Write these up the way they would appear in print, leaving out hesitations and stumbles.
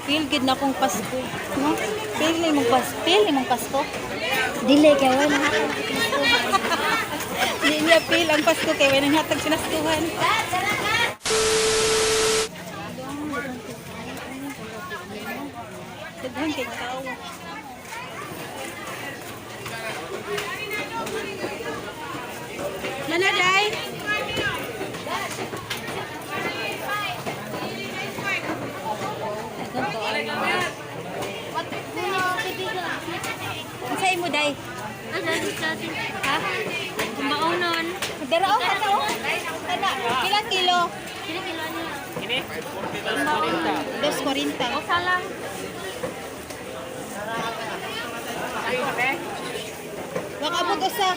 Feel good na akong Pasko. No? Feel na mong Pasko. Dili kay wala na. Hindi niya feel ang Pasko kay wala nang hatag sinaskuhan. Daghang kay tao. Nanaday. Unsay mo day? Ha? Kumbaonon. Dara o ano? Ana, ilang kilo? Dili kilo niya. 2.40. O salang. Baka abot usa.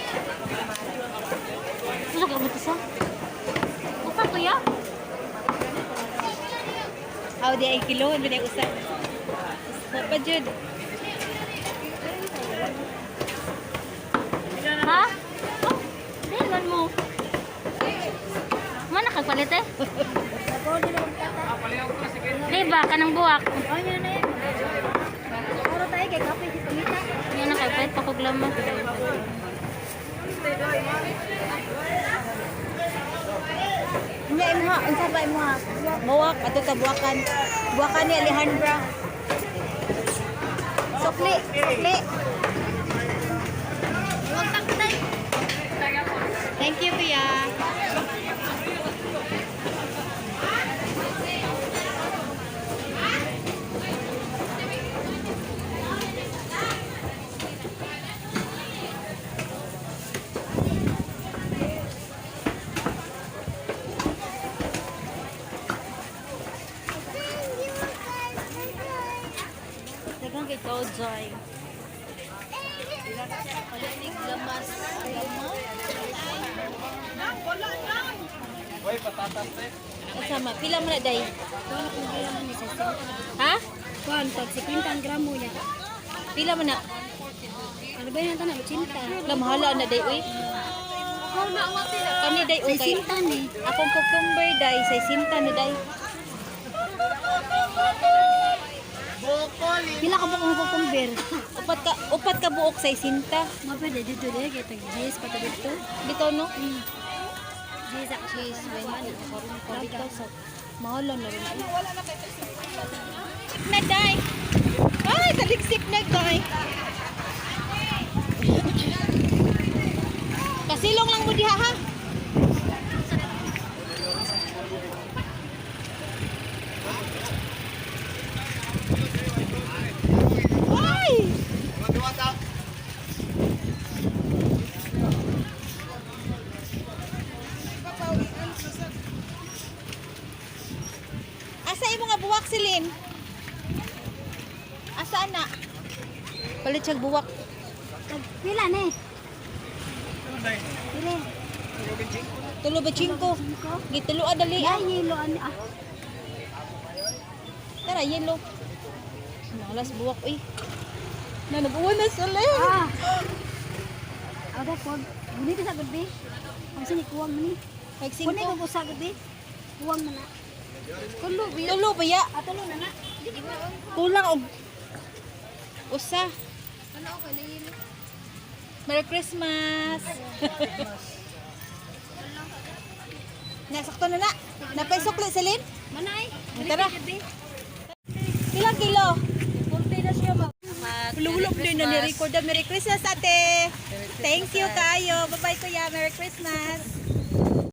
Ano ka buto sa? Usa kuya? Aw di ay kilo, hindi ay usa. Usa pa jud. Ha? Oh, dilan mo. Mana kagpalit eh? Diba, kanang buwak. Oh, yun na yun. Puro tayo kay kape si Pamita. Yun na kagpalit, pakuglama. Nya imha, unsa ba imha? Buwak ato ka buwakan. Buwakan ni Alejandra. Sukli, sukli. Huwag takutay. Thank you, Pia. Dagang kay Joy. Palinig lamas. Hoy, patatas eh. Kasama, pila mo na day? Ha? Kuan, tag 50 gramo niya. Pila mo na? Ano ba yun ito na? 80. Wala mahala na day, uy. Kani day, Sa okay. sintan eh. Akong cucumber day, sa sinta na day. Pila ka ba kung kukumber? Upat ka buok sa sinta. Mapwede dito deh, kaya tag 10 pati dito. Bitaw no? Jisa ka cheese. Mahala na rin. Sip na day. Ay, taligsik na day. Kasilong lang mo diha ha. Ay! Asa imo nga buwak silin? Asa na? Palit siya buwak. Pila ne? Pila. Tulo ba chingko? Gitulo adali ah. Ay, yelo ani ah. Tara, yelo. Malas buwak uy. Na nag-uwan na sila. Ah. Ada pod. Buni ka sa gabi. Ang sini kuwang ni. Kag Kuni ko 5. sa gabi. Kuwang na na. Tulo ba ya? Atulo na na. Kulang og usa. Ano ko na yelo? Merry Christmas. Nasakto na na. Napay sukli silin? Manay. Tara. Gabi. Ilang kilo? 40 na siya mag. Hulog din na ni-record. Merry Christmas ate. Thank you kayo. Bye-bye kuya. Merry Christmas.